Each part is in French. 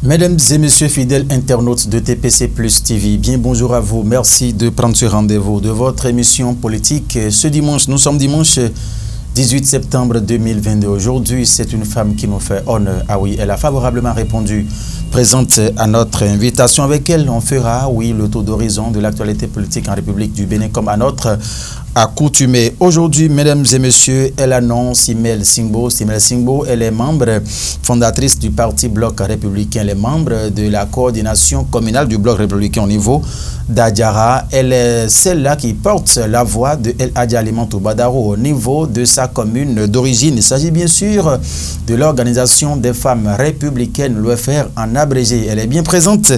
Mesdames et messieurs fidèles internautes de TPC Plus TV, bien bonjour à vous. Merci de prendre ce rendez-vous de votre émission politique ce dimanche. Nous sommes dimanche 18 septembre 2022. Aujourd'hui, c'est une femme qui nous fait honneur. Ah oui, elle a favorablement répondu présente à notre invitation. Avec elle, on fera, oui, le tour d'horizon de l'actualité politique en République du Bénin comme à notre accoutumé. Aujourd'hui, mesdames et messieurs, elle annonce Simel Singbo. Simel Singbo, elle est membre fondatrice du parti Bloc républicain. Elle est membre de la coordination communale du Bloc républicain au niveau d'Adjara. Elle est celle-là qui porte la voix de El Hadji Alimantou Badaro au niveau de sa commune d'origine. Il s'agit bien sûr de l'organisation des femmes républicaines, l'OFR en abrégé. Elle est bien présente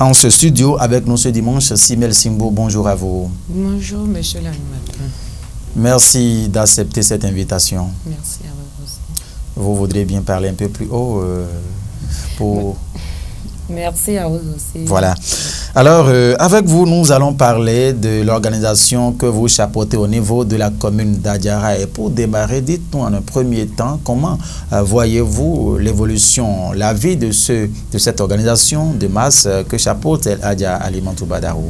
en ce studio avec nous ce dimanche. Simel Singbo, bonjour à vous. Bonjour, monsieur l'animateur. Merci d'accepter cette invitation. Merci à vous aussi. Vous voudrez bien parler un peu plus haut pour... Merci à vous aussi. Voilà. Alors, avec vous, nous allons parler de l'organisation que vous chapeautez au niveau de la commune d'Adjara. Et pour démarrer, dites-nous en un premier temps, comment voyez-vous l'évolution, la vie de cette organisation de masse que chapeaute El Hadji Alimantou Badaro?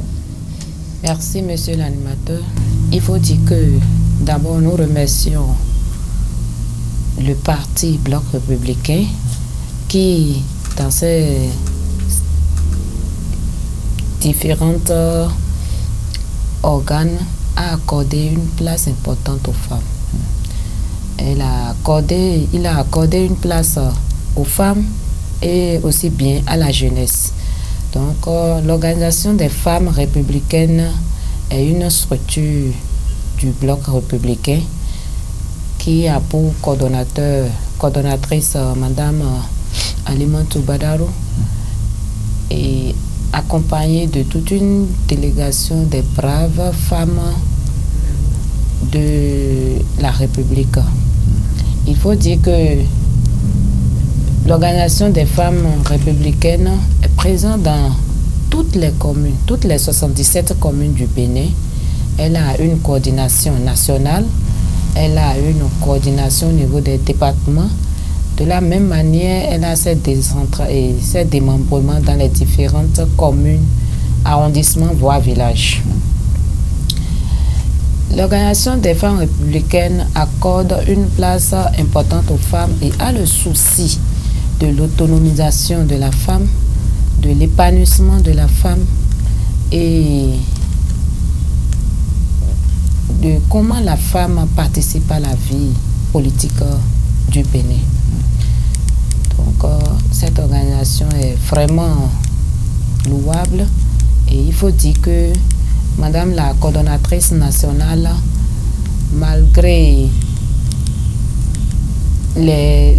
Merci, monsieur l'animateur. Il faut dire que d'abord, nous remercions le parti Bloc républicain qui, dans ses différents organes, a accordé une place importante aux femmes. Il a accordé une place aux femmes et aussi bien à la jeunesse. Donc, l'organisation des femmes républicaines est une structure du Bloc républicain qui a pour coordonnatrice Madame Alimantou Badaro et accompagnée de toute une délégation des braves femmes de la République. Il faut dire que l'organisation des femmes républicaines est présente dans toutes les communes, toutes les 77 communes du Bénin. Elle a une coordination nationale, elle a une coordination au niveau des départements. De la même manière, elle a ses démembrements dans les différentes communes, arrondissements, voire villages. L'organisation des femmes républicaines accorde une place importante aux femmes et a le souci de l'autonomisation de la femme, de l'épanouissement de la femme et de comment la femme participe à la vie politique du Bénin. Donc, cette organisation est vraiment louable et il faut dire que Madame la coordonnatrice nationale, malgré les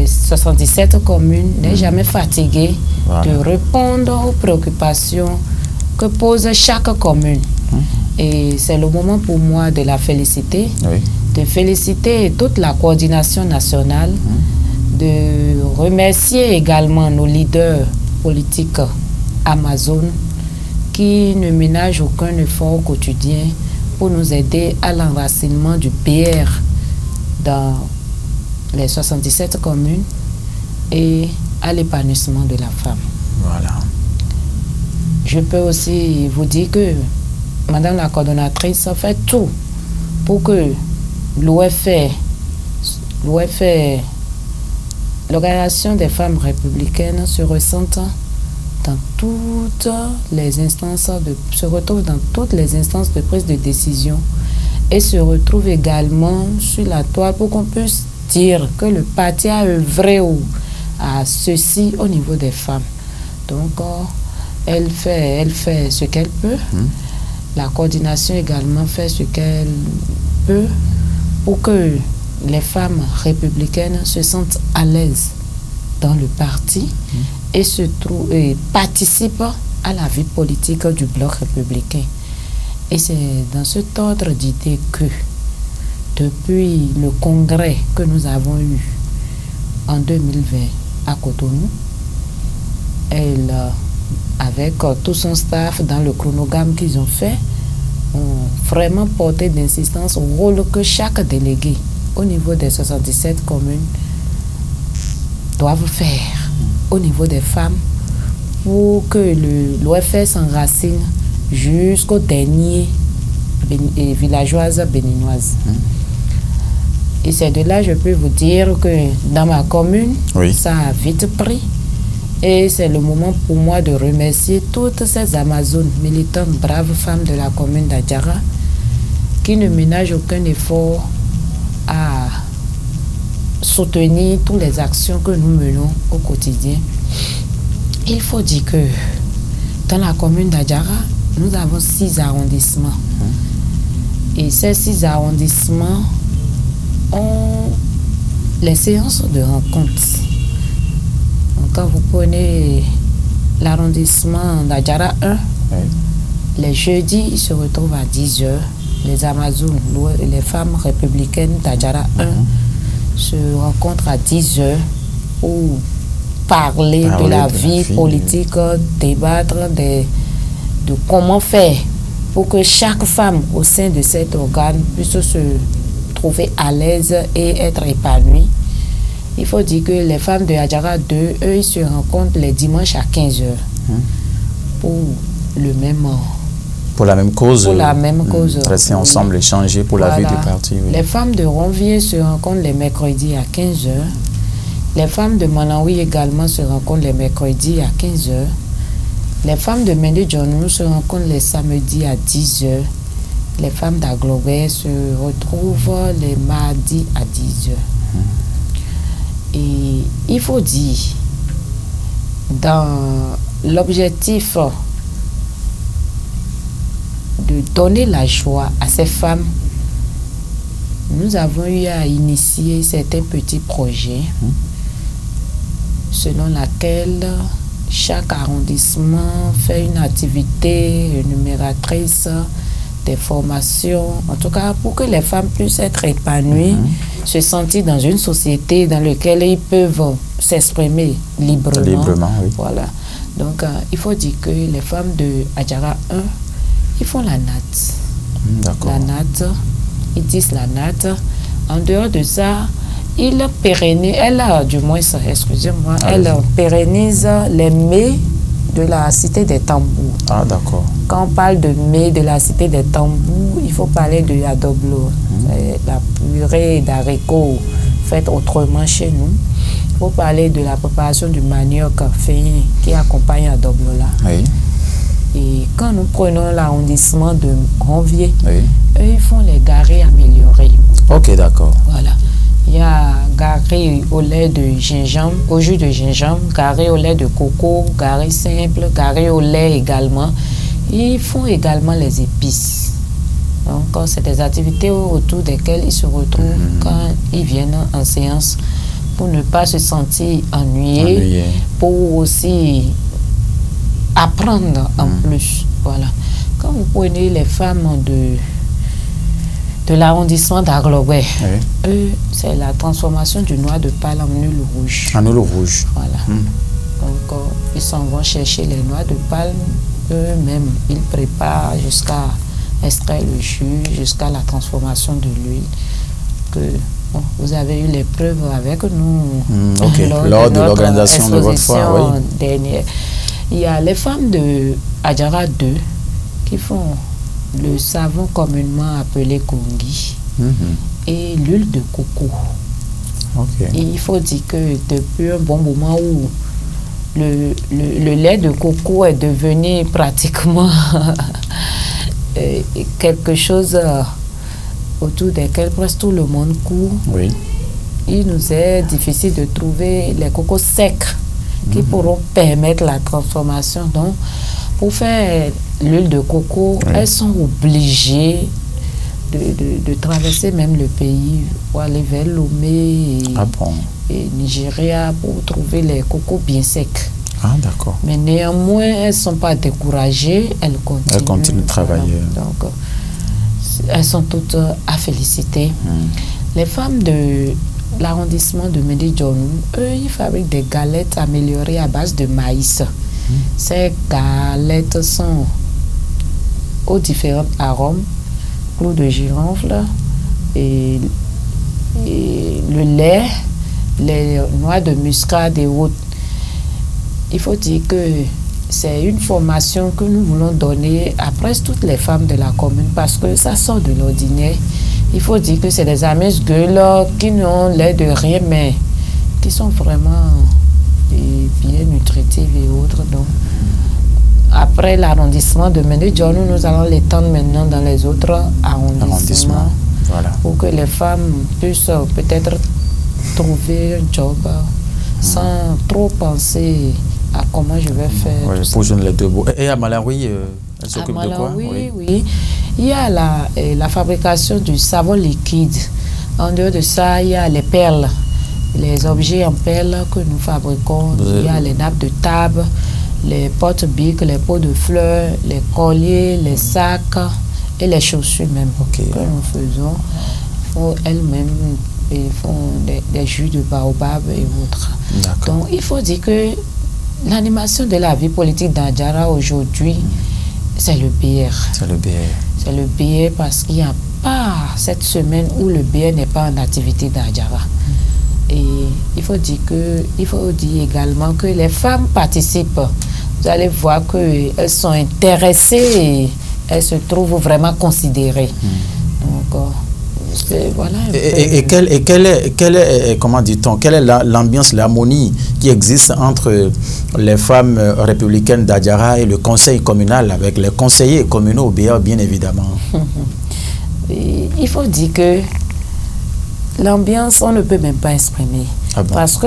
77 communes, n'est jamais fatiguée de répondre aux préoccupations que pose chaque commune. Et c'est le moment pour moi de la féliciter, de féliciter toute la coordination nationale, de remercier également nos leaders politiques Amazon qui ne ménagent aucun effort au quotidien pour nous aider à l'enracinement du PR dans les 77 communes et à l'épanouissement de la femme. Voilà. Je peux aussi vous dire que Madame la coordonnatrice fait tout pour que l'OFR, l'organisation des femmes républicaines, se ressente dans toutes les instances, se retrouve dans toutes les instances de prise de décision et se retrouve également sur la toile pour qu'on puisse dire que le parti a œuvré à ceci au niveau des femmes. Donc, elle fait ce qu'elle peut. La coordination également fait ce qu'elle peut pour que les femmes républicaines se sentent à l'aise dans le parti et participent à la vie politique du Bloc républicain. Et c'est dans cet ordre d'idée que, depuis le congrès que nous avons eu en 2020, à Cotonou. Elle, avec tout son staff, dans le chronogramme qu'ils ont fait, ont vraiment porté d'insistance au rôle que chaque délégué au niveau des 77 communes doivent faire au niveau des femmes pour que l'OFR s'enracine jusqu'au dernier villageoise béninoise. Et c'est de là, je peux vous dire que dans ma commune, ça a vite pris. Et c'est le moment pour moi de remercier toutes ces Amazones, militantes, braves femmes de la commune d'Adjara, qui ne ménagent aucun effort à soutenir toutes les actions que nous menons au quotidien. Il faut dire que dans la commune d'Adjara, nous avons 6 arrondissements. Et ces 6 arrondissements ont les séances de rencontres. Donc, quand vous prenez l'arrondissement d'Adjara 1, les jeudis, ils se retrouvent à 10h. Les Amazones, les femmes républicaines d'Adjara 1 se rencontrent à 10h pour parler de la vie politique, débattre de comment faire pour que chaque femme au sein de cet organe puisse se trouver à l'aise et être épanouie. Il faut dire que les femmes de Adjara 2, eux, ils se rencontrent les dimanches à 15h pour la même cause. Pour la même cause. Rester ensemble, échanger pour la vie du parti. Les femmes de Ronvier se rencontrent les mercredis à 15h. Les femmes de Manaoui également se rencontrent les mercredis à 15h. Les femmes de Médé-Djonou se rencontrent les samedis à 10h. Les femmes d'Aglobert se retrouvent les mardis à 10h. Et il faut dire, dans l'objectif de donner la joie à ces femmes, nous avons eu à initier certains petits projets selon laquelle chaque arrondissement fait une activité numératrice des formations, en tout cas pour que les femmes puissent être épanouies, se sentir dans une société dans laquelle ils peuvent s'exprimer librement. Voilà. Donc, il faut dire que les femmes de Adjara 1, ils font la natte. La natte, ils disent la natte. En dehors de ça, elle pérennise les mets de la cité des tambours. Ah, d'accord. Quand on parle de mets de la cité des tambours, il faut parler de Adoblo. C'est la purée d'haricots faite autrement chez nous. Il faut parler de la préparation du manioc fin qui accompagne Adoblo là. Et quand nous prenons l'arrondissement de Ronvier, eux, ils font les garés améliorés. Ok, d'accord. Voilà. Il y a garé au lait de gingembre, au jus de gingembre, garé au lait de coco, garé simple, garé au lait également. Ils font également les épices. Donc, c'est des activités autour desquelles ils se retrouvent quand ils viennent en séance pour ne pas se sentir ennuyés, pour aussi apprendre en plus. Voilà. Quand vous prenez les femmes de l'arrondissement d'Aglobert, eux, c'est la transformation du noix de palme en nul rouge. En nul rouge. Voilà. Donc, ils s'en vont chercher les noix de palme eux-mêmes. Ils préparent jusqu'à extraire le jus, jusqu'à la transformation de l'huile. Vous avez eu les preuves avec nous lors de l'organisation de votre foire. Dernière. Il y a les femmes de Adjara 2 qui font le savon communément appelé kongi et l'huile de coco. Et il faut dire que depuis un bon moment où le lait de coco est devenu pratiquement quelque chose autour desquels presque tout le monde court, il nous est difficile de trouver les cocos secs qui pourront permettre la transformation. Donc, pour faire l'huile de coco, elles sont obligées de traverser même le pays pour aller vers Lomé et Nigeria pour trouver les cocos bien secs. Ah, d'accord. Mais néanmoins, elles ne sont pas découragées, elles continuent de travailler. Donc, elles sont toutes à féliciter. Les femmes de l'arrondissement de Médé-Djornou, eux, ils fabriquent des galettes améliorées à base de maïs. Ces galettes sont aux différents arômes, clous de girofle et le lait, les noix de muscade et autres. Il faut dire que c'est une formation que nous voulons donner à presque toutes les femmes de la commune parce que ça sort de l'ordinaire. Il faut dire que c'est des amuse-gueules qui n'ont l'air de rien, mais qui sont vraiment bien nutritives et autres. Donc, après l'arrondissement de Médé-Djornou, nous allons l'étendre maintenant dans les autres arrondissements. Voilà. Pour que les femmes puissent peut-être trouver un job sans trop penser à comment je vais faire. Oui, pour joindre les deux bouts. Et à Malawi, elle s'occupe de quoi? Oui. Il y a la fabrication du savon liquide. En dehors de ça, il y a les perles, les objets en perles que nous fabriquons. Il y a les nappes de table, les porte-biques, les pots de fleurs, les colliers, les sacs et les chaussures même que nous faisons. Elles-mêmes font des jus de baobab et autres. Donc, il faut dire que l'animation de la vie politique d'Adjara aujourd'hui, c'est le BR. C'est le BR parce qu'il n'y a pas cette semaine où le BR n'est pas en activité d'Adjara. Et il faut dire également que les femmes participent. Vous allez voir qu'elles sont intéressées et elles se trouvent vraiment considérées. Donc, voilà. Et quelle est, comment dit-on, quelle est l'ambiance, l'harmonie qui existe entre les femmes républicaines d'Adjara et le conseil communal, avec les conseillers communaux au BR, bien évidemment? Il faut dire que l'ambiance, on ne peut même pas exprimer. Parce que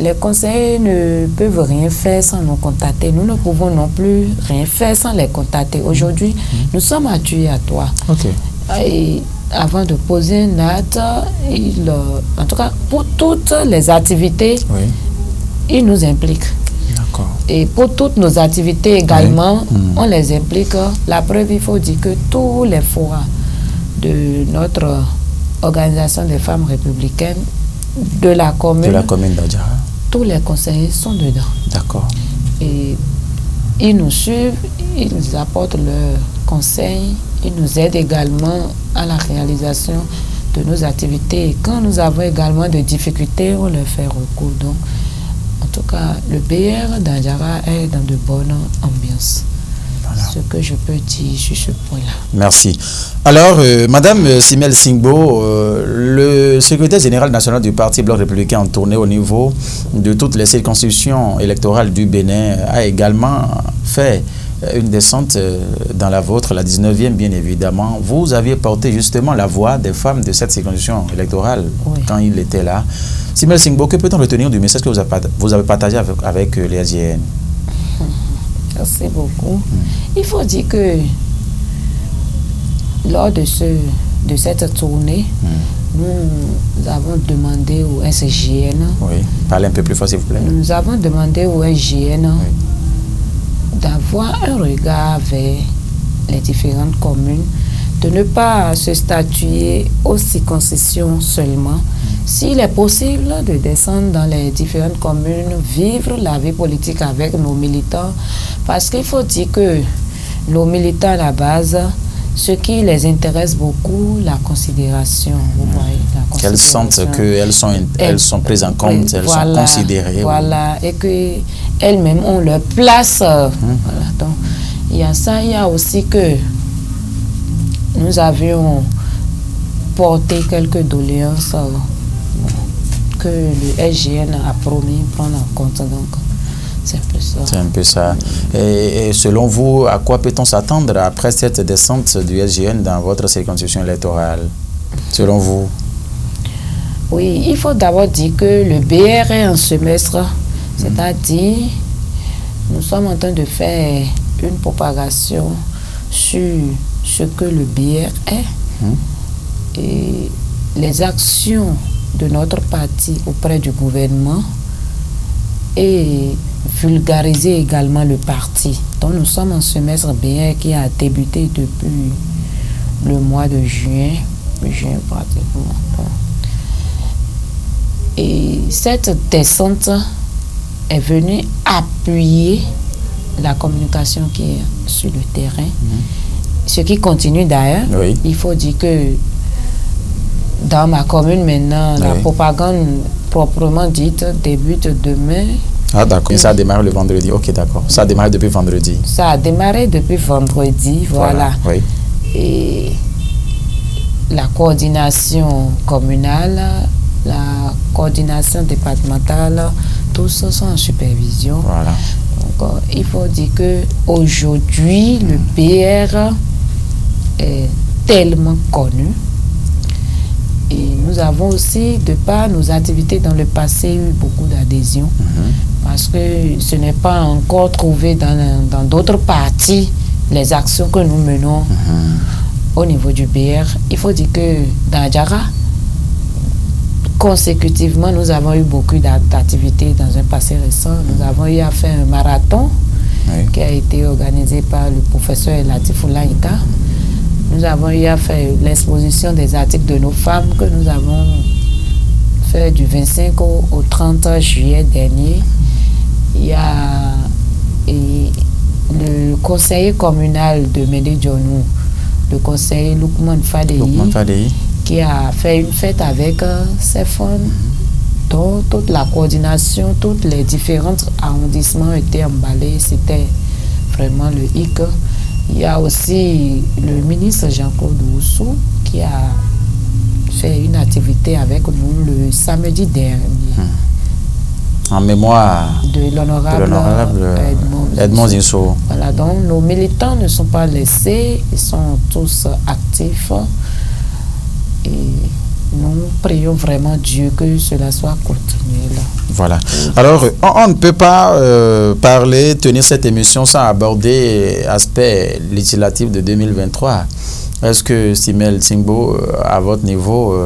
les conseillers ne peuvent rien faire sans nous contacter. Nous ne pouvons non plus rien faire sans les contacter. Aujourd'hui, nous sommes attirés à toi. Et avant de poser un acte, en tout cas, pour toutes les activités, il nous implique. Et pour toutes nos activités également, on les implique. La preuve, il faut dire que tous les forats de notre organisation des femmes républicaines de la commune d'Adjara, tous les conseillers sont dedans. Et ils nous suivent, ils nous apportent leurs conseils, ils nous aident également à la réalisation de nos activités. Et quand nous avons également des difficultés, on leur fait recours. Donc, en tout cas, le BR d'Adjara est dans de bonnes ambiances. Ce que je peux dire sur ce point-là. Merci. Alors, Madame Simel Singbo, le secrétaire général national du Parti Bloc républicain en tournée au niveau de toutes les circonscriptions électorales du Bénin a également fait une descente dans la vôtre, la 19e bien évidemment. Vous aviez porté justement la voix des femmes de cette circonscription électorale quand il était là. Simel Singbo, que peut-on retenir du message que vous avez partagé avec les SGN? Merci beaucoup. Il faut dire que lors de cette tournée, nous avons demandé au SGN. Parlez un peu plus fort s'il vous plaît. Nous avons demandé au SGN d'avoir un regard vers les différentes communes, de ne pas se statuer aux circonscriptions seulement. S'il est possible de descendre dans les différentes communes, vivre la vie politique avec nos militants, parce qu'il faut dire que nos militants à la base, ce qui les intéresse beaucoup, la considération. Vous voyez, qu'elles sentent qu'elles sont prises en compte, elles sont considérées. Voilà, et qu'elles-mêmes ont leur place. Voilà. Donc, il y a ça, il y a aussi que nous avions porté quelques doléances que le SGN a promis prendre en compte. Donc, c'est un peu ça. C'est un peu ça. Et selon vous, à quoi peut-on s'attendre après cette descente du SGN dans votre circonscription électorale? Selon vous? Oui, il faut d'abord dire que le BR est un semestre. C'est-à-dire, nous sommes en train de faire une propagation sur ce que le BR est et les actions de notre parti auprès du gouvernement et vulgariser également le parti. Donc nous sommes en semestre BR qui a débuté depuis le mois de juin pratiquement. Et cette descente est venue appuyer la communication qui est sur le terrain. Ce qui continue d'ailleurs. Oui. Il faut dire que dans ma commune maintenant, la propagande proprement dite débute demain. Ah d'accord, et ça a démarré le vendredi. Ok, d'accord. Ça a démarré depuis vendredi. Ça a démarré depuis vendredi, voilà. Oui. Et la coordination communale, la coordination départementale, tous sont en supervision. Voilà. Donc, il faut dire qu'aujourd'hui, le PR est tellement connu. Et nous avons aussi, de par nos activités dans le passé, eu beaucoup d'adhésions. Parce que ce n'est pas encore trouvé dans d'autres parties les actions que nous menons au niveau du PR. Il faut dire que dans Djara, consécutivement, nous avons eu beaucoup d'activités dans un passé récent. Nous avons eu à faire un marathon qui a été organisé par le professeur Latifou Laïka. Nous avons eu à faire l'exposition des articles de nos femmes que nous avons fait du 25 au 30 juillet dernier. Il y a le conseiller communal de Médé-Dionou, le conseiller Loukman Fadei, qui a fait une fête avec ses femmes, dont toute la coordination, tous les différents arrondissements étaient emballés. C'était vraiment le hic. Il y a aussi le ministre Jean-Claude Oussou qui a fait une activité avec nous le samedi dernier. En mémoire de l'honorable Edmond Zinso. Voilà, donc nos militants ne sont pas laissés, ils sont tous actifs. Et nous prions vraiment Dieu que cela soit continuel. Voilà. Alors, on ne peut pas tenir cette émission sans aborder l'aspect législatif de 2023. Est-ce que, Simel Tsingbo, à votre niveau,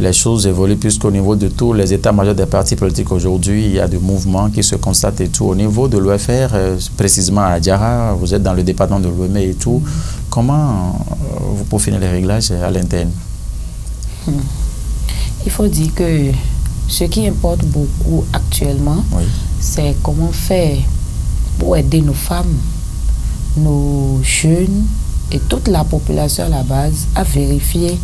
les choses évoluent puisqu'au niveau de tous les états-majors des partis politiques aujourd'hui, il y a des mouvements qui se constatent et tout. Au niveau de l'OFR, précisément à Djara, vous êtes dans le département de l'Ouémé et tout. Comment vous peaufinez les réglages à l'interne? Il faut dire que ce qui importe beaucoup actuellement, c'est comment faire pour aider nos femmes, nos jeunes et toute la population à la base à vérifier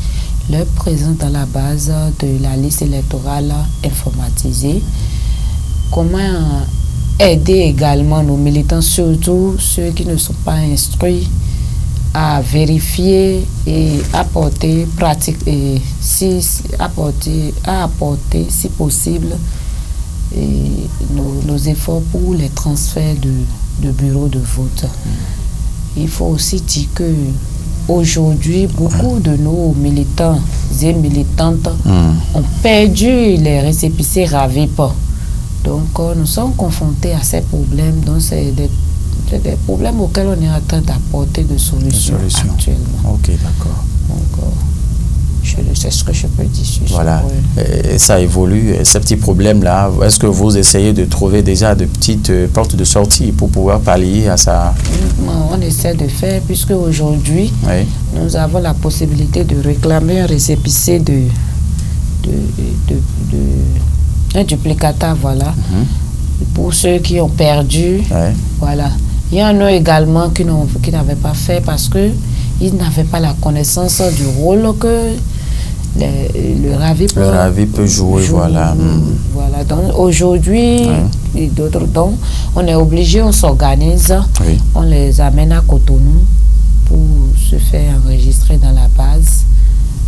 leur présence dans la base de la liste électorale informatisée. Comment aider également nos militants, surtout ceux qui ne sont pas instruits, à vérifier et apporter apporter si possible nos efforts pour les transferts de bureaux de vote. Il faut aussi dire que aujourd'hui, beaucoup de nos militants et militantes ont perdu les récépissés RAVIP. Donc, nous sommes confrontés à ces problèmes. Donc, c'est des problèmes auxquels on est en train d'apporter des solutions actuellement. Ok, d'accord. Donc, c'est ce que je peux dire sur voilà. Et ça évolue. Et ces petits problèmes-là, est-ce que vous essayez de trouver déjà de petites portes de sortie pour pouvoir pallier à ça? On essaie de faire, puisque aujourd'hui, nous avons la possibilité de réclamer un récépissé un duplicata, voilà, pour ceux qui ont perdu. Voilà. Il y en a également qui n'avaient pas fait parce qu'ils n'avaient pas la connaissance du rôle que le RAVIP peut jouer. Voilà. Voilà. Donc aujourd'hui, et d'autres, donc, on est obligé, on s'organise, on les amène à Cotonou pour se faire enregistrer dans la base.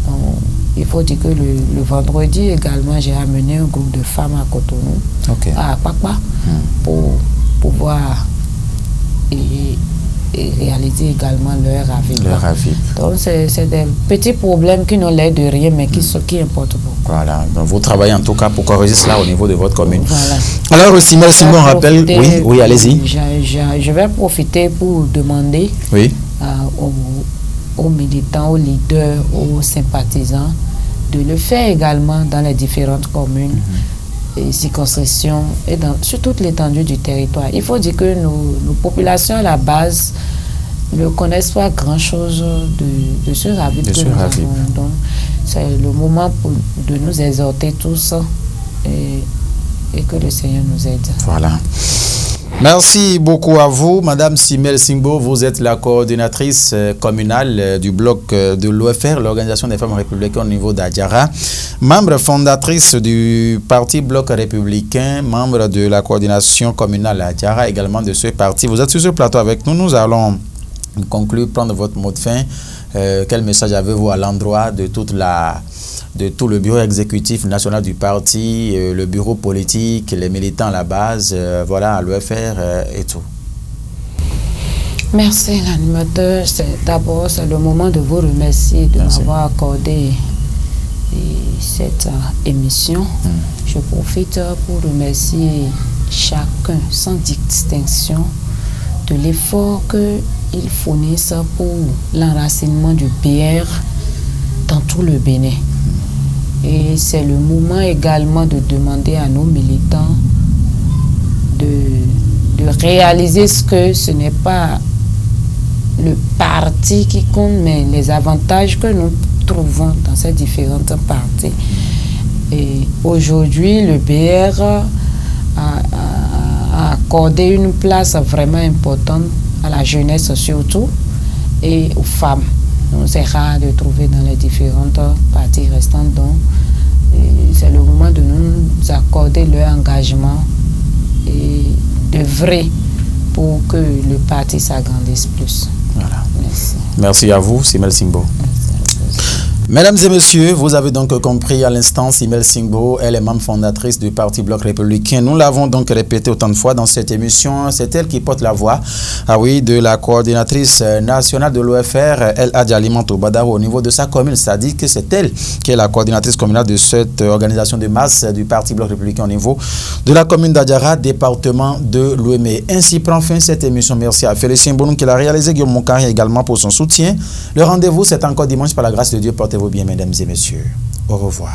Donc, il faut dire que le vendredi également, j'ai amené un groupe de femmes à Cotonou, à Papa, pour pouvoir et réaliser également leur RAVIP. Donc, c'est des petits problèmes qui n'ont l'air de rien, mais qui importent beaucoup. Voilà. Donc, vous travaillez en tout cas pour corriger cela au niveau de votre commune. Voilà. Alors, Simon rappelle... Oui, allez-y. Je vais profiter pour demander aux militants, aux leaders, aux sympathisants de le faire également dans les différentes communes et circonscriptions et sur toute l'étendue du territoire. Il faut dire que nos populations à la base ne connaissent pas grand-chose de ce RAVIP que nous avons. Donc, c'est le moment de nous exhorter tous et que le Seigneur nous aide. Voilà. Merci beaucoup à vous, Madame Simel Singbo. Vous êtes la coordinatrice communale du bloc de l'OFR, l'Organisation des femmes républicaines au niveau d'Adjara, membre fondatrice du parti Bloc républicain, membre de la coordination communale à Adjara, également de ce parti. Vous êtes sur ce plateau avec nous. Nous allons conclure, prendre votre mot de fin. Quel message avez-vous à l'endroit de tout le bureau exécutif national du parti, le bureau politique, les militants à la base, voilà, à l'OFR et tout? Merci l'animateur. D'abord, c'est le moment de vous remercier de m'avoir accordé cette émission. Je profite pour remercier chacun, sans distinction, de l'effort qu'ils fournissent pour l'enracinement du PR dans tout le Bénin. Et c'est le moment également de demander à nos militants de réaliser ce n'est pas le parti qui compte, mais les avantages que nous trouvons dans ces différentes parties. Et aujourd'hui, le BR a accordé une place vraiment importante à la jeunesse surtout et aux femmes. Donc, c'est rare de trouver dans les différentes parties restantes. Donc, c'est le moment de nous accorder leur engagement et d'œuvrer pour que le parti s'agrandisse plus. Voilà. Merci. Merci à vous, Simel Singbo. Mesdames et messieurs, vous avez donc compris à l'instant, Simel Singbo, elle est membre fondatrice du Parti Bloc républicain. Nous l'avons donc répété autant de fois dans cette émission. C'est elle qui porte la voix, de la coordinatrice nationale de l'OFR, El Hadji Alimantou Badaro, au niveau de sa commune. C'est-à-dire que c'est elle qui est la coordinatrice communale de cette organisation de masse du Parti Bloc républicain au niveau de la commune d'Adjara, département de l'Ouémé. Ainsi prend fin cette émission. Merci à Félicien Bonoum qui l'a réalisé, Guillaume Moukari également pour son soutien. Le rendez-vous, c'est encore dimanche par la grâce de Dieu. Portez-vous bien, mesdames et messieurs. Au revoir.